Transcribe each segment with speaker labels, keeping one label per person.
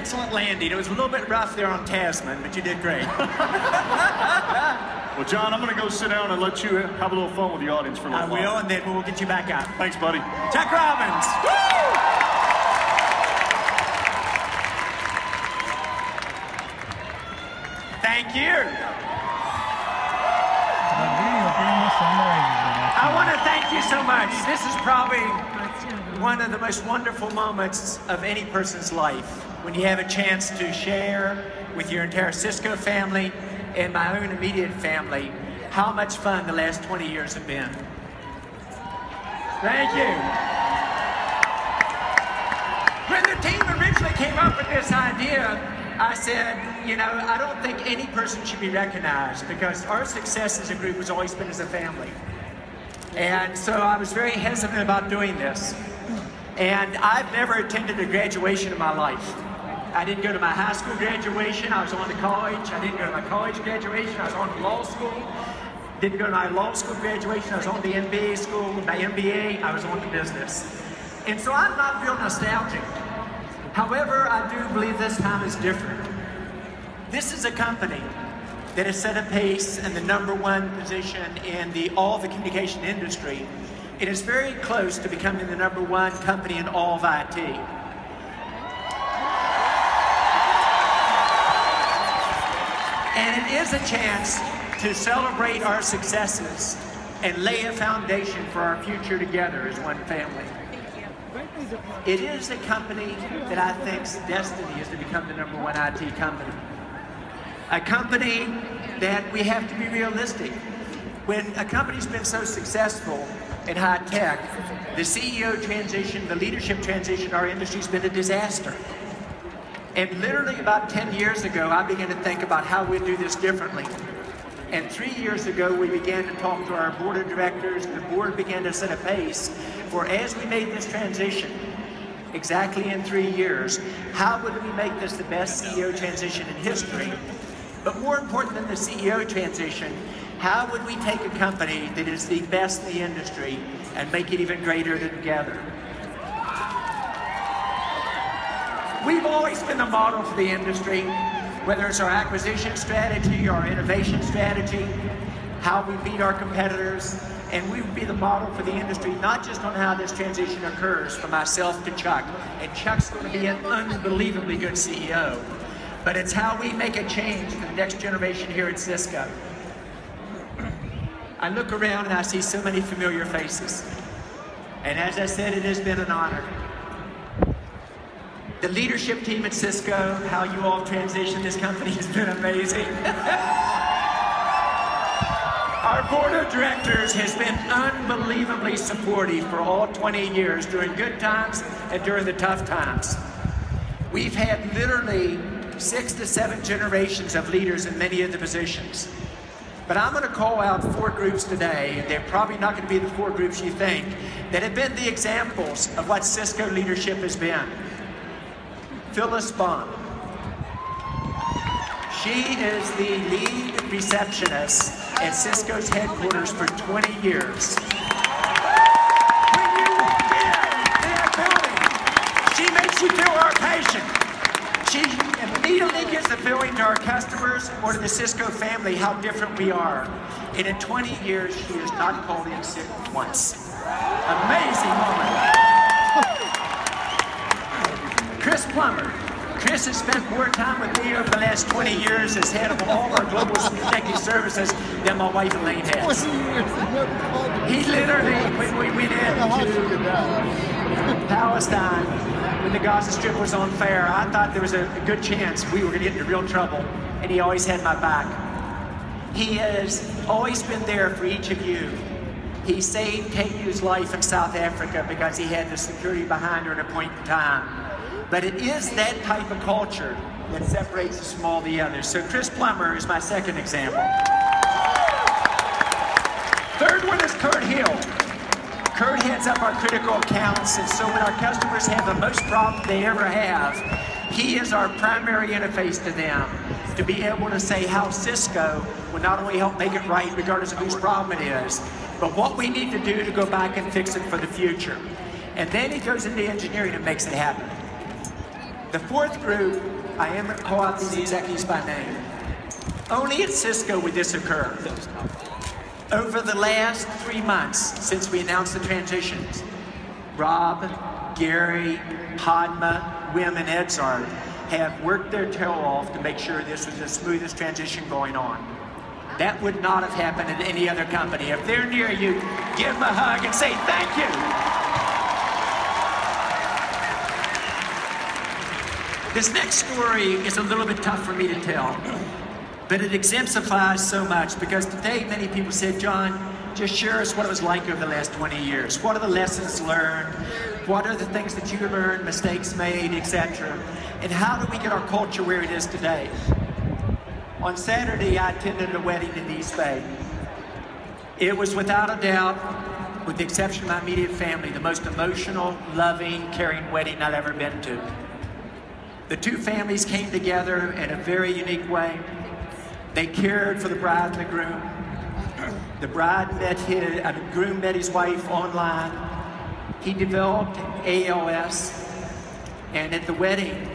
Speaker 1: excellent landing. It was a little bit rough there on Tasman, but you did great.
Speaker 2: Well, John, I'm going to go sit down and let you have a little fun with the audience for a little while.
Speaker 1: I will, and then we'll get you back out.
Speaker 2: Thanks, buddy.
Speaker 1: Chuck Robbins. Woo! Thank you. I want to thank you so much. This is probably one of the most wonderful moments of any person's life, when you have a chance to share with your entire Cisco family and my own immediate family how much fun the last 20 years have been. Thank you. When the team originally came up with this idea, I said, you know, I don't think any person should be recognized, because our success as a group has always been as a family. And so I was very hesitant about doing this. And I've never attended a graduation in my life. I didn't go to my high school graduation, I was on to college. I didn't go to my college graduation, I was on to law school. Didn't go to my law school graduation, I was on to MBA school. My MBA, I was on to business. And so I'm not real nostalgic. However, I do believe this time is different. This is a company that has set a pace in the #1 position in all the communication industry. It is very close to becoming the #1 company in all of IT. And it is a chance to celebrate our successes and lay a foundation for our future together as one family. It is a company that I think's destiny is to become the #1 IT company. A company that we have to be realistic. When a company's been so successful in high tech, the CEO transition, the leadership transition in our industry's been a disaster. And literally about 10 years ago, I began to think about how we'd do this differently. And 3 years ago, we began to talk to our board of directors, and the board began to set a pace for, as we made this transition, exactly in 3 years, how would we make this the best CEO transition in history? But more important than the CEO transition, how would we take a company that is the best in the industry and make it even greater together? We've always been the model for the industry, whether it's our acquisition strategy or our innovation strategy, how we beat our competitors, and we would be the model for the industry, not just on how this transition occurs from myself to Chuck. And Chuck's going to be an unbelievably good CEO. But it's how we make a change for the next generation here at Cisco. I look around and I see so many familiar faces. And as I said, it has been an honor. The leadership team at Cisco, how you all transitioned this company has been amazing. Our board of directors has been unbelievably supportive for all 20 years, during good times and during the tough times. We've had literally 6 to 7 generations of leaders in many of the positions. But I'm going to call out 4 groups today, and they're probably not going to be the 4 groups you think, that have been the examples of what Cisco leadership has been. Phyllis Bond. She is the lead receptionist at Cisco's headquarters for 20 years. When you walk in their building, she makes you feel our passion. She immediately gives the feeling to our customers or to the Cisco family how different we are. And in 20 years, she has not called in sick once. Amazing woman. Chris Plummer. Chris has spent more time with me over the last 20 years as head of all our global executive services than my wife Elaine has. He literally, when we went into Palestine, when the Gaza Strip was on fire, I thought there was a good chance we were going to get into real trouble, and he always had my back. He has always been there for each of you. He saved KU's life in South Africa because he had the security behind her at a point in time. But it is that type of culture that separates us from all the others. So Chris Plummer is my second example. Third one is Kurt Hill. Kurt heads up our critical accounts, and so when our customers have the most problems they ever have, he is our primary interface to them, to be able to say how Cisco will not only help make it right regardless of whose problem it is, but what we need to do to go back and fix it for the future. And then he goes into engineering and makes it happen. The fourth group, I am going to call out these executives by name. Only at Cisco would this occur. Over the last 3 months since we announced the transitions, Rob, Gary, Padma, Wim, and Edzard have worked their tail off to make sure this was the smoothest transition going on. That would not have happened at any other company. If they're near you, give them a hug and say thank you. This next story is a little bit tough for me to tell, but it exemplifies so much because today many people said, John, just share us what it was like over the last 20 years. What are the lessons learned? What are the things that you learned, mistakes made, etc.? And how do we get our culture where it is today? On Saturday, I attended a wedding in East Bay. It was without a doubt, with the exception of my immediate family, the most emotional, loving, caring wedding I've ever been to. The two families came together in a very unique way. They cared for the bride and the groom. The groom met his wife online. He developed ALS, and at the wedding,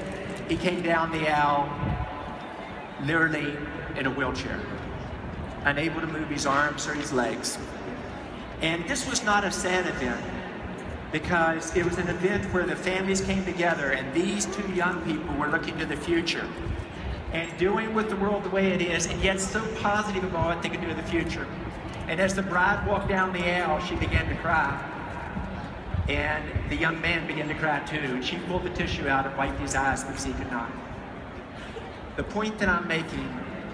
Speaker 1: he came down the aisle, literally in a wheelchair, unable to move his arms or his legs. And this was not a sad event, because it was an event where the families came together and these two young people were looking to the future and dealing with the world the way it is, and yet so positive about what they could do in the future. And as the bride walked down the aisle, she began to cry. And the young man began to cry too. And she pulled the tissue out and wiped his eyes because he could not. The point that I'm making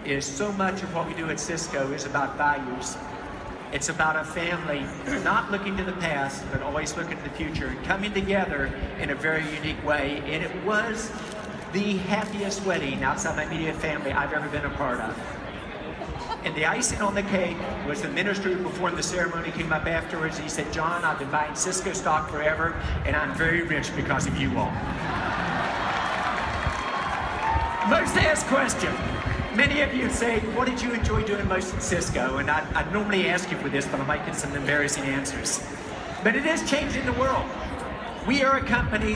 Speaker 1: is so much of what we do at Cisco is about values. It's about a family not looking to the past, but always looking to the future and coming together in a very unique way. And it was the happiest wedding outside my immediate family I've ever been a part of. And the icing on the cake was the minister who performed the ceremony came up afterwards and he said, John, I've been buying Cisco stock forever, and I'm very rich because of you all. Most asked question. Many of you say, what did you enjoy doing most at Cisco? And I'd normally ask you for this, but I might get some embarrassing answers. But it is changing the world. We are a company